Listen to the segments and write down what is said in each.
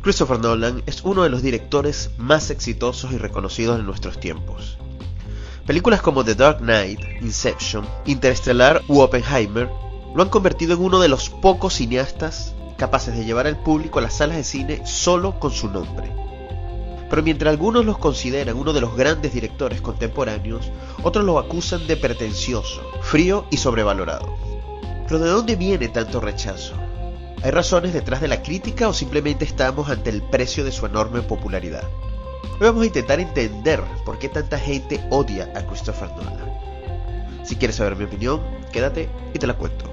Christopher Nolan es uno de los directores más exitosos y reconocidos de nuestros tiempos. Películas como The Dark Knight, Inception, Interstellar u Oppenheimer lo han convertido en uno de los pocos cineastas capaces de llevar al público a las salas de cine solo con su nombre. Pero mientras algunos los consideran uno de los grandes directores contemporáneos, otros lo acusan de pretencioso, frío y sobrevalorado. ¿Pero de dónde viene tanto rechazo? ¿Hay razones detrás de la crítica o simplemente estamos ante el precio de su enorme popularidad? Hoy vamos a intentar entender por qué tanta gente odia a Christopher Nolan. Si quieres saber mi opinión, quédate y te la cuento.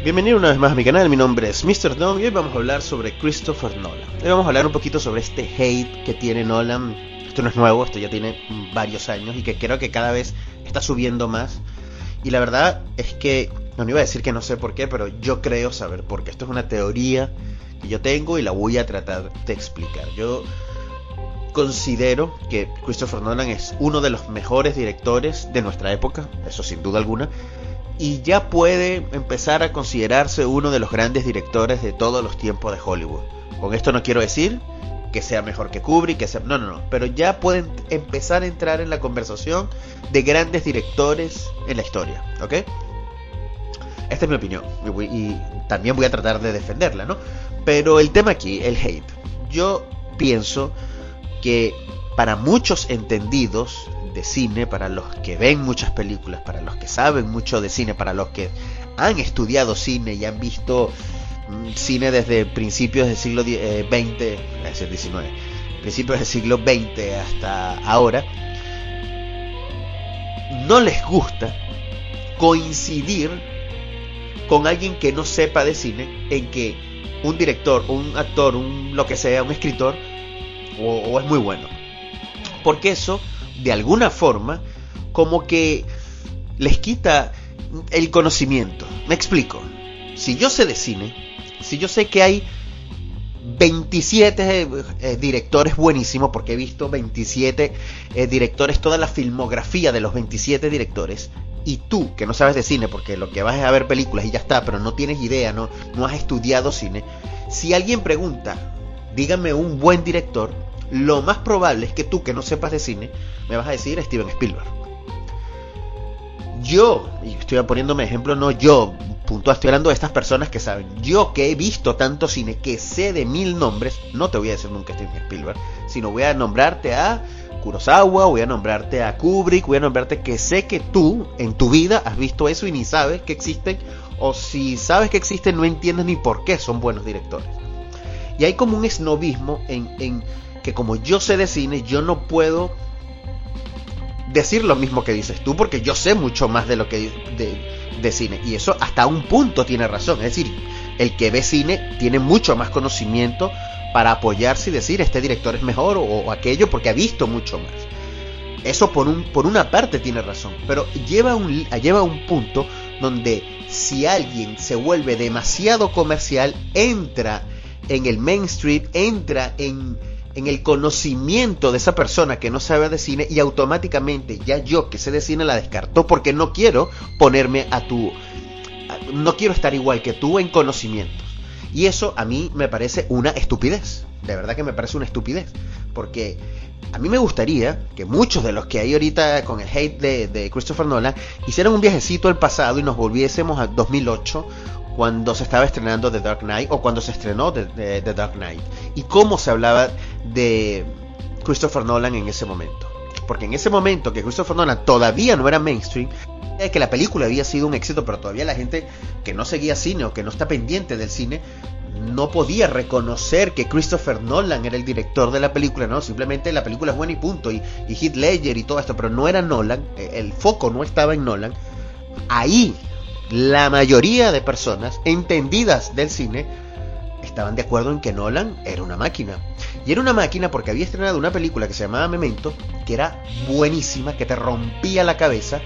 Bienvenido una vez más a mi canal, mi nombre es Mr. Dom y hoy vamos a hablar sobre Christopher Nolan. Hoy vamos a hablar un poquito sobre este hate que tiene Nolan. Esto no es nuevo, esto ya tiene varios años y que creo que cada vez está subiendo más. Y la verdad es que, no iba a decir que no sé por qué, pero yo creo saber por qué. Esto es una teoría que yo tengo y la voy a tratar de explicar. Yo considero que Christopher Nolan es uno de los mejores directores de nuestra época, eso sin duda alguna. Y ya puede empezar a considerarse uno de los grandes directores de todos los tiempos de Hollywood. Con esto no quiero decir que sea mejor que Kubrick, que sea... No. Pero ya pueden empezar a entrar en la conversación de grandes directores en la historia, ¿ok? Esta es mi opinión. Y también voy a tratar de defenderla, ¿no? Pero el tema aquí, el hate. Yo pienso que para muchos entendidos de cine, para los que ven muchas películas, para los que saben mucho de cine, para los que han estudiado cine y han visto cine desde principios del siglo XX, es decir, XIX, principios del siglo XX hasta ahora, no les gusta coincidir con alguien que no sepa de cine en que un director, un actor, un lo que sea, un escritor, o es muy bueno. Porque eso, de alguna forma, como que les quita el conocimiento. Me explico. Si yo sé de cine, si yo sé que hay 27 directores buenísimos, porque he visto 27 directores, toda la filmografía de los 27 directores, y tú, que no sabes de cine, porque lo que vas es a ver películas y ya está, pero no tienes idea, no has estudiado cine, si alguien pregunta, dígame un buen director, lo más probable es que tú, que no sepas de cine, me vas a decir Steven Spielberg. Yo, y estoy poniéndome ejemplo, no yo, puntual, estoy hablando de estas personas que saben. Yo, que he visto tanto cine, que sé de 1000 nombres, no te voy a decir nunca Steven Spielberg, sino voy a nombrarte a Kurosawa, voy a nombrarte a Kubrick, voy a nombrarte que sé que tú, en tu vida, has visto eso y ni sabes que existen, o si sabes que existen, no entiendes ni por qué son buenos directores. Y hay como un esnobismo en que como yo sé de cine, yo no puedo decir lo mismo que dices tú, porque yo sé mucho más de lo que de cine, y eso hasta un punto tiene razón. Es decir, el que ve cine tiene mucho más conocimiento para apoyarse y decir este director es mejor o aquello, porque ha visto mucho más. Eso por una parte tiene razón, pero lleva a un punto donde si alguien se vuelve demasiado comercial, entra en el mainstream, entra en el conocimiento de esa persona que no sabe de cine, y automáticamente ya yo que sé de cine la descarto, porque no quiero ponerme no quiero estar igual que tú en conocimientos. Y eso a mí me parece una estupidez, de verdad que me parece una estupidez, porque a mí me gustaría que muchos de los que hay ahorita con el hate de Christopher Nolan hicieran un viajecito al pasado y nos volviésemos a 2008, cuando se estaba estrenando The Dark Knight, o cuando se estrenó The Dark Knight, y cómo se hablaba de Christopher Nolan en ese momento. Porque en ese momento que Christopher Nolan todavía no era mainstream, que la película había sido un éxito, pero todavía la gente que no seguía cine o que no está pendiente del cine no podía reconocer que Christopher Nolan era el director de la película, no, simplemente la película es buena y punto, y Heath Ledger y todo esto, pero no era Nolan, el foco no estaba en Nolan. Ahí la mayoría de personas entendidas del cine estaban de acuerdo en que Nolan era una máquina. Y era una máquina porque había estrenado una película que se llamaba Memento, que era buenísima, que te rompía la cabeza,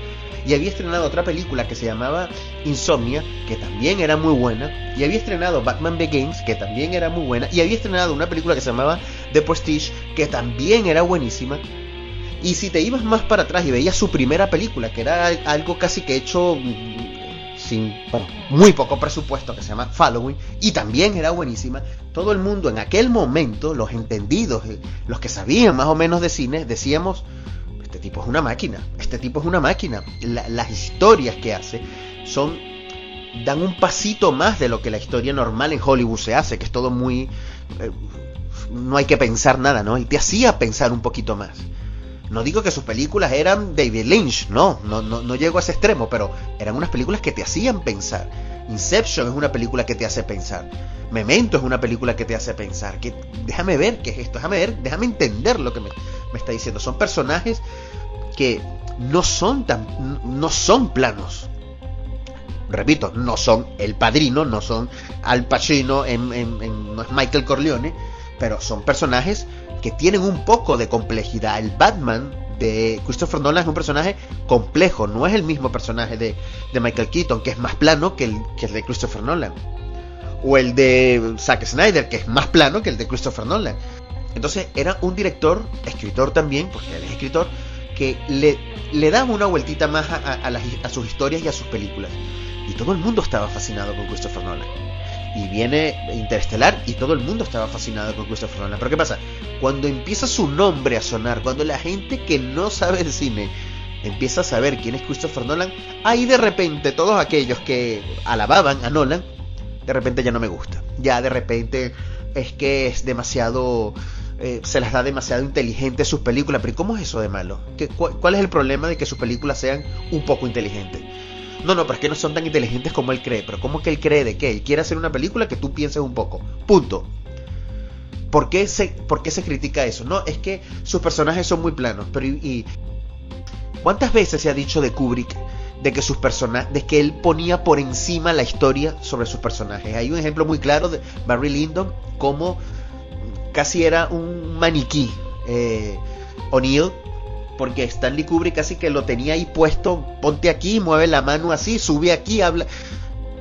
y había estrenado otra película que se llamaba Insomnia, que también era muy buena, y había estrenado Batman Begins, que también era muy buena, y había estrenado una película que se llamaba The Prestige, que también era buenísima. Y si te ibas más para atrás y veías su primera película, que era algo casi que hecho sin, bueno, muy poco presupuesto, que se llama Following, y también era buenísima, todo el mundo en aquel momento, los entendidos, los que sabían más o menos de cine, decíamos, este tipo es una máquina, este tipo es una máquina. Las historias que hace dan un pasito más de lo que la historia normal en Hollywood se hace, que es todo muy... no hay que pensar nada, ¿no? Y te hacía pensar un poquito más. No digo que sus películas eran David Lynch, no llego a ese extremo, pero eran unas películas que te hacían pensar. Inception es una película que te hace pensar. Memento es una película que te hace pensar. Déjame ver qué es esto, déjame entender lo que me está diciendo. Son personajes que no son planos. Repito, no son El Padrino, no son Al Pacino, no es Michael Corleone, pero son personajes que tienen un poco de complejidad. El Batman de Christopher Nolan es un personaje complejo, no es el mismo personaje de Michael Keaton, que es más plano que el de Christopher Nolan, o el de Zack Snyder, que es más plano que el de Christopher Nolan. Entonces era un director, escritor también, porque él es escritor, que le daba una vueltita más a sus historias y a sus películas, y todo el mundo estaba fascinado con Christopher Nolan. Y viene Interestelar y todo el mundo estaba fascinado con Christopher Nolan. Pero ¿qué pasa? Cuando empieza su nombre a sonar, cuando la gente que no sabe de cine empieza a saber quién es Christopher Nolan, ahí de repente todos aquellos que alababan a Nolan, de repente ya no me gusta. Ya de repente es que es demasiado... se las da demasiado inteligente sus películas. Pero ¿cómo es eso de malo? ¿Cuál es el problema de que sus películas sean un poco inteligentes? No, pero es que no son tan inteligentes como él cree. Pero ¿cómo que él cree de qué? Él quiere hacer una película que tú pienses un poco. Punto. ¿Por qué se critica eso? No, es que sus personajes son muy planos. Pero ¿cuántas veces se ha dicho de Kubrick de que sus personajes, de que él ponía por encima la historia sobre sus personajes? Hay un ejemplo muy claro de Barry Lyndon, como casi era un maniquí. O'Neill, porque Stanley Kubrick casi que lo tenía ahí puesto, ponte aquí, mueve la mano así, sube aquí, habla.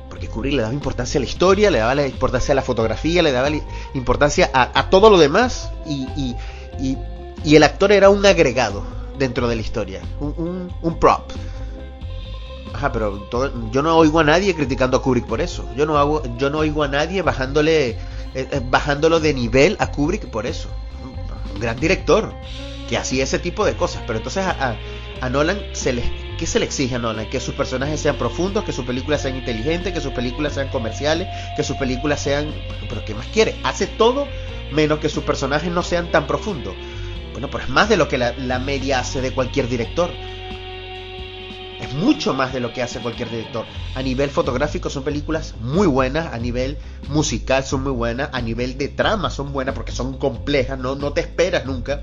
Porque Kubrick le daba importancia a la historia, le daba la importancia a la fotografía, le daba la importancia a todo lo demás, y el actor era un agregado dentro de la historia, un prop. Ajá, pero yo no oigo a nadie criticando a Kubrick por eso. Yo no oigo a nadie bajándolo de nivel a Kubrick por eso. Un gran director que hacía ese tipo de cosas. Pero entonces a Nolan ¿qué se le exige a Nolan? Que sus personajes sean profundos, que sus películas sean inteligentes, que sus películas sean comerciales, que sus películas sean... ¿Pero qué más quiere? Hace todo menos que sus personajes no sean tan profundos. Bueno, pues es más de lo que la media hace de cualquier director. Es mucho más de lo que hace cualquier director. A nivel fotográfico son películas muy buenas, a nivel musical son muy buenas, a nivel de trama son buenas porque son complejas, no te esperas nunca.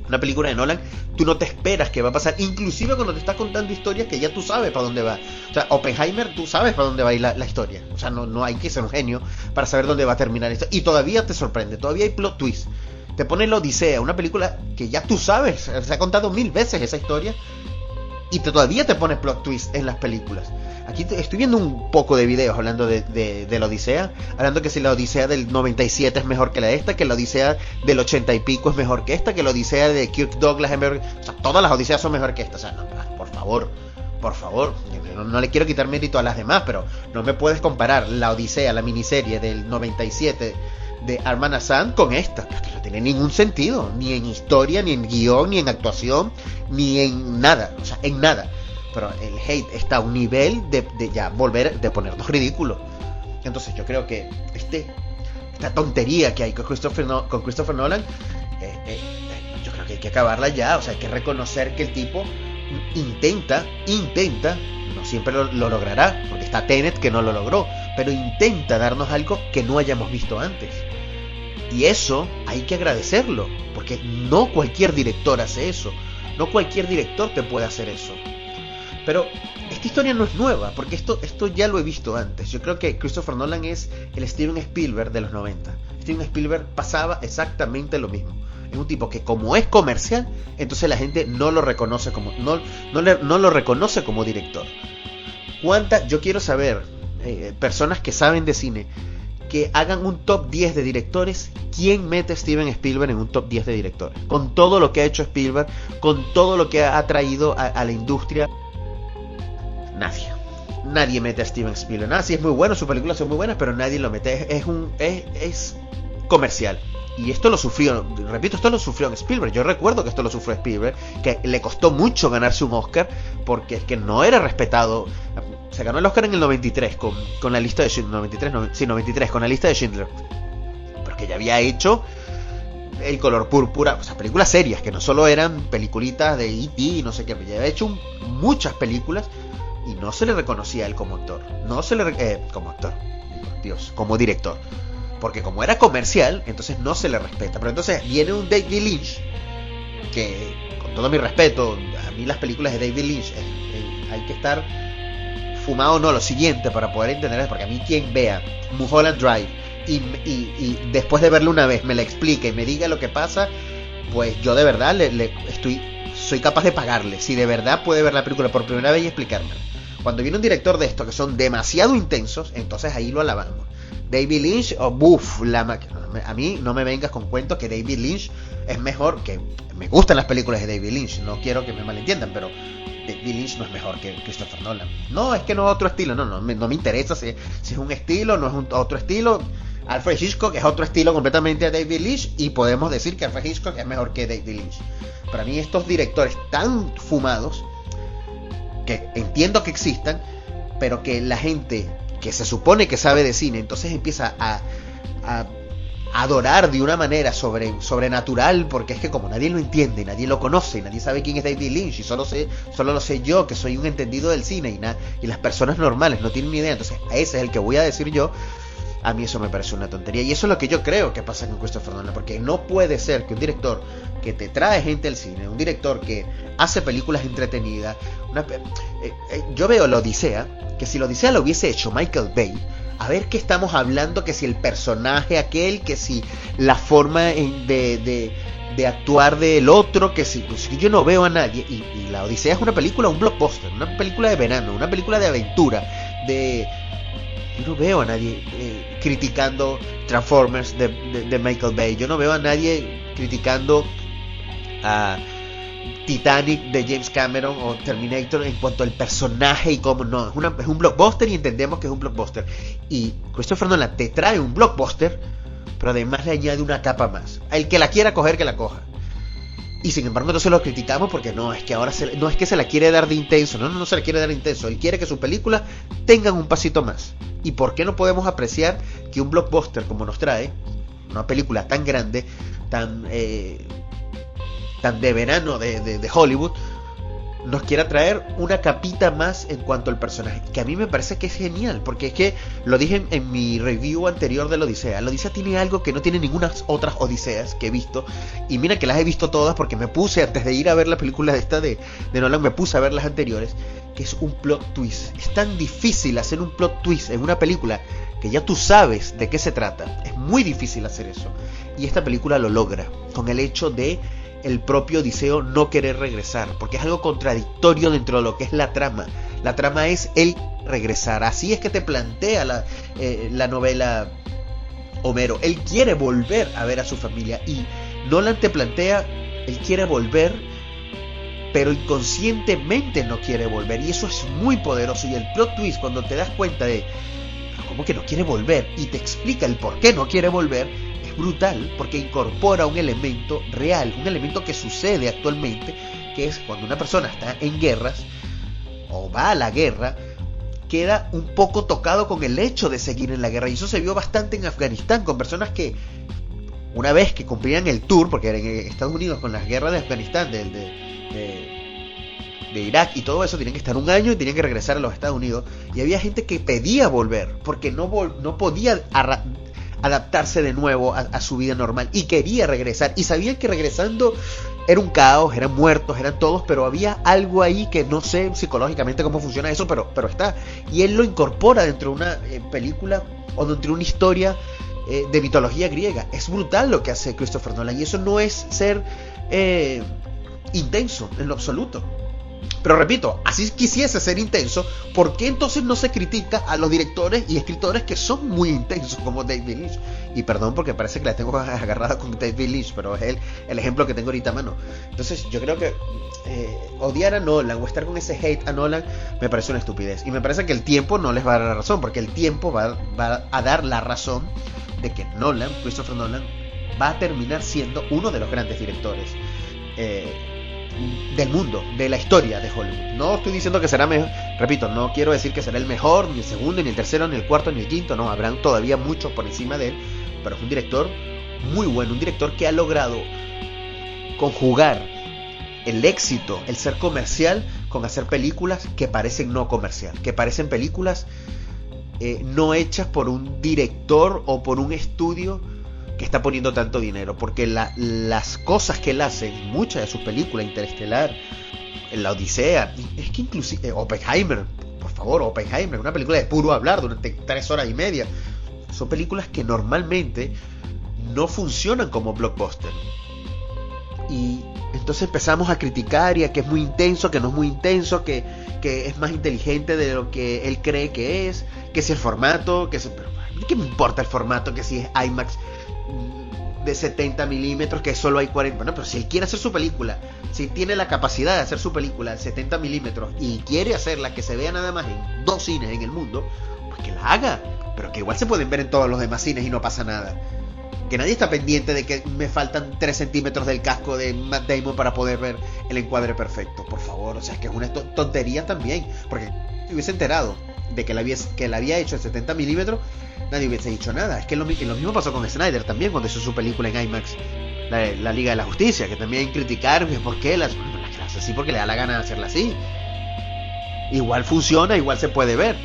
Una película de Nolan, tú no te esperas que va a pasar, inclusive cuando te está contando historias que ya tú sabes para dónde va. O sea, Oppenheimer, tú sabes para dónde va a ir la historia. O sea, no hay que ser un genio para saber dónde va a terminar esto. Y todavía te sorprende, todavía hay plot twist. Te pone La Odisea, una película que ya tú sabes, se ha contado 1000 veces esa historia, y todavía te pone plot twist en las películas. Aquí estoy viendo un poco de videos hablando de la Odisea, hablando que si la Odisea del 97 es mejor que que la Odisea del 80 y pico es mejor que esta, que la Odisea de Kirk Douglas es mejor. O sea, todas las Odiseas son mejor que esta. O sea, no, por favor, no le quiero quitar mérito a las demás, pero no me puedes comparar la Odisea, la miniserie del 97 de Arman Hassan con esta, que no tiene ningún sentido, ni en historia, ni en guión, ni en actuación, ni en nada, o sea, en nada. Pero el hate está a un nivel de ya volver, de ponernos ridículos. Entonces yo creo que esta tontería que hay con Christopher Nolan, yo creo que hay que acabarla ya. O sea, hay que reconocer que el tipo intenta, no siempre lo logrará, porque está Tenet que no lo logró, pero intenta darnos algo que no hayamos visto antes. Y eso hay que agradecerlo, porque no cualquier director hace eso, no cualquier director te puede hacer eso. Pero esta historia no es nueva, porque esto ya lo he visto antes. Yo creo que Christopher Nolan es el Steven Spielberg de los 90. Steven Spielberg pasaba exactamente lo mismo. Es un tipo que, como es comercial, entonces la gente no lo reconoce como no lo reconoce como director. Yo quiero saber, personas que saben de cine, que hagan un top 10 de directores. ¿Quién mete a Steven Spielberg en un top 10 de directores? Con todo lo que ha hecho Spielberg, con todo lo que ha traído a la industria, nadie mete a Steven Spielberg. Sí, es muy bueno, sus películas son muy buenas, pero nadie lo mete. Es comercial. Y esto lo sufrió, repito, esto lo sufrió en Spielberg. Yo recuerdo que esto lo sufrió Spielberg, que le costó mucho ganarse un Oscar, porque es que no era respetado. Se ganó el Oscar en el 93 con la lista de Schindler. 93 con la lista de Schindler. Pero que ya había hecho El color púrpura, o sea, películas serias, que no solo eran peliculitas de E.T. y no sé qué. Ya había hecho muchas películas y no se le reconocía a él como actor. Como actor, Dios, como director. Porque como era comercial, entonces no se le respeta. Pero entonces viene un David Lynch, que con todo mi respeto, a mí las películas de David Lynch hay que estar fumado, no, lo siguiente para poder entender. Porque a mí quien vea Mulholland Drive y después de verlo una vez me la explique y me diga lo que pasa, pues yo de verdad soy capaz de pagarle. Si de verdad puede ver la película por primera vez y explicármela. Cuando viene un director de estos que son demasiado intensos, entonces ahí lo alabamos. David Lynch, a mí no me vengas con cuentos que David Lynch es mejor, que me gustan las películas de David Lynch, no quiero que me malentiendan, pero David Lynch no es mejor que Christopher Nolan. No, es que no es otro estilo, no me interesa si es un estilo, no es otro estilo. Alfred Hitchcock es otro estilo completamente a David Lynch, y podemos decir que Alfred Hitchcock es mejor que David Lynch. Para mí estos directores tan fumados, que entiendo que existan, pero que la gente que se supone que sabe de cine, entonces empieza a adorar de una manera sobrenatural, porque es que como nadie lo entiende, nadie lo conoce, nadie sabe quién es David Lynch, y solo lo sé yo, que soy un entendido del cine, y las personas normales no tienen ni idea, entonces ese es el que voy a decir yo. A mí eso me parece una tontería, y eso es lo que yo creo que pasa con Christopher Nolan, porque no puede ser que un director que te trae gente al cine, un director que hace películas entretenidas, yo veo la Odisea, que si la Odisea lo hubiese hecho Michael Bay, a ver qué estamos hablando, que si el personaje aquel, que si la forma de actuar del otro, que si pues, yo no veo a nadie, y la Odisea es una película, un blockbuster, una película de verano, una película de aventura, yo no veo a nadie criticando Transformers de Michael Bay. Yo no veo a nadie criticando a Titanic de James Cameron o Terminator en cuanto al personaje y cómo. No, es un blockbuster y entendemos que es un blockbuster. Y Christopher Nolan te trae un blockbuster, pero además le añade una capa más. El que la quiera coger, que la coja. Y sin embargo entonces lo criticamos porque no es que ahora no es que se la quiere dar de intenso, no se la quiere dar de intenso, él quiere que sus películas tengan un pasito más. ¿Y por qué no podemos apreciar que un blockbuster como nos trae una película tan grande, tan de verano de Hollywood, nos quiera traer una capita más en cuanto al personaje, que a mí me parece que es genial, porque es que lo dije en mi review anterior de la Odisea. La Odisea tiene algo que no tiene ninguna otras Odiseas que he visto, y mira que las he visto todas porque me puse, antes de ir a ver la película de Nolan, me puse a ver las anteriores, que es un plot twist. Es tan difícil hacer un plot twist en una película que ya tú sabes de qué se trata, es muy difícil hacer eso, y esta película lo logra, con el hecho de el propio Odiseo no querer regresar, porque es algo contradictorio dentro de lo que es la trama. La trama es él regresar, así es que te plantea la novela Homero. Él quiere volver a ver a su familia, y Nolan te plantea, él quiere volver, pero inconscientemente no quiere volver, y eso es muy poderoso. Y el plot twist, cuando te das cuenta de cómo que no quiere volver, y te explica el por qué no quiere volver, brutal, porque incorpora un elemento real, un elemento que sucede actualmente, que es cuando una persona está en guerras o va a la guerra, queda un poco tocado con el hecho de seguir en la guerra. Y eso se vio bastante en Afganistán, con personas que una vez que cumplían el tour, porque en Estados Unidos con las guerras de Afganistán, de Irak y todo eso, tenían que estar un año y tenían que regresar a los Estados Unidos, y había gente que pedía volver porque no podía adaptarse de nuevo a su vida normal, y quería regresar, y sabían que regresando era un caos, eran muertos, eran todos, pero había algo ahí que no sé psicológicamente cómo funciona eso, pero está, y él lo incorpora dentro de una película o dentro de una historia de mitología griega. Es brutal lo que hace Christopher Nolan, y eso no es ser intenso en lo absoluto. Pero repito, así quisiese ser intenso, ¿por qué entonces no se critica a los directores y escritores que son muy intensos como David Lynch? Y perdón porque parece que la tengo agarrada con David Lynch, pero es el ejemplo que tengo ahorita a mano. Entonces yo creo que odiar a Nolan o estar con ese hate a Nolan me parece una estupidez. Y me parece que el tiempo no les va a dar la razón, porque el tiempo va a dar la razón de que Christopher Nolan, va a terminar siendo uno de los grandes directores del mundo, de la historia de Hollywood. No estoy diciendo que será mejor, repito, no quiero decir que será el mejor, ni el segundo, ni el tercero, ni el cuarto, ni el quinto, no, habrán todavía muchos por encima de él, pero es un director muy bueno, un director que ha logrado conjugar el éxito, el ser comercial, con hacer películas que parecen no comercial, que parecen películas no hechas por un director o por un estudio que está poniendo tanto dinero, porque las cosas que él hace, muchas de sus películas, Interestelar, La Odisea, es que inclusive Oppenheimer, por favor, Oppenheimer, una película de puro hablar durante 3 horas y media, son películas que normalmente no funcionan como blockbuster. Y entonces empezamos a criticar y a que es muy intenso, que no es muy intenso, que es más inteligente de lo que él cree que es, que si el formato, pero ¿qué me importa el formato? Que si es IMAX de 70 milímetros, que solo hay 40. Bueno, pero si él quiere hacer su película, si tiene la capacidad de hacer su película de 70 milímetros y quiere hacerla que se vea nada más en 2 cines en el mundo, pues que la haga, pero que igual se pueden ver en todos los demás cines y no pasa nada. Que nadie está pendiente de que me faltan 3 centímetros del casco de Matt Damon para poder ver el encuadre perfecto. Por favor, o sea, es que es una tontería también. Porque si hubiese enterado de que la había hecho en 70 milímetros, nadie hubiese dicho nada. Es que lo mismo pasó con Snyder también, cuando hizo su película en IMAX, la Liga de la Justicia, que también criticaron por qué las hace así, porque le da la gana de hacerla así. Igual funciona, igual se puede ver.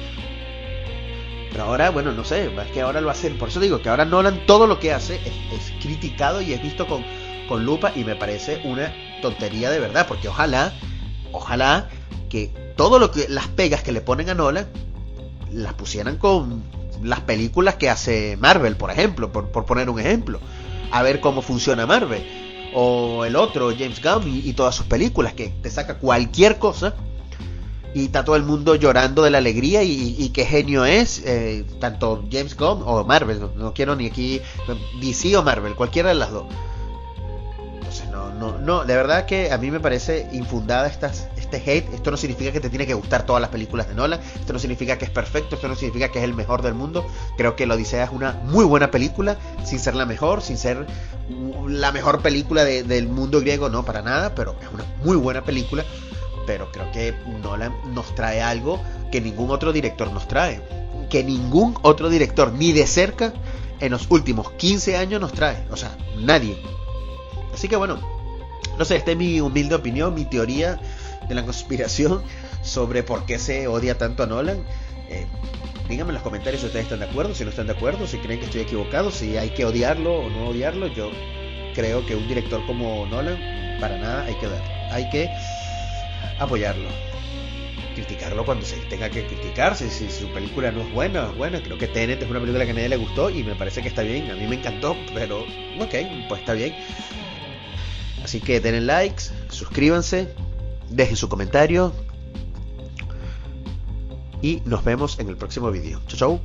Pero ahora, bueno, no sé, es que ahora lo hacen. Por eso digo que ahora Nolan todo lo que hace es criticado y es visto con lupa, y me parece una tontería de verdad, porque ojalá que todo lo que las pegas que le ponen a Nolan las pusieran con las películas que hace Marvel, por ejemplo, por poner un ejemplo, a ver cómo funciona Marvel, o el otro James Gunn y todas sus películas, que te saca cualquier cosa y está todo el mundo llorando de la alegría y qué genio es, tanto James Gunn o Marvel, no quiero ni aquí DC o Marvel, cualquiera de las dos. Entonces no, de verdad que a mí me parece infundada este hate. Esto no significa que te tiene que gustar todas las películas de Nolan, esto no significa que es perfecto, esto no significa que es el mejor del mundo. Creo que La Odisea es una muy buena película, sin ser la mejor, sin ser la mejor película del mundo griego, no, para nada, pero es una muy buena película. Pero creo que Nolan nos trae algo que ningún otro director nos trae, que ningún otro director, ni de cerca, en los últimos 15 años nos trae, o sea, nadie. Así que bueno, no sé, esta es mi humilde opinión, mi teoría de la conspiración sobre por qué se odia tanto a Nolan. Díganme en los comentarios si ustedes están de acuerdo, si no están de acuerdo, si creen que estoy equivocado, si hay que odiarlo o no odiarlo. Yo creo que un director como Nolan, para nada hay que odiarlo, hay que apoyarlo, criticarlo cuando se tenga que criticarse. Si su película no es buena, creo que Tenet es una película que a nadie le gustó y me parece que está bien, a mí me encantó, pero ok, pues está bien. Así que denle likes, suscríbanse, dejen su comentario y nos vemos en el próximo video. Chau, chau.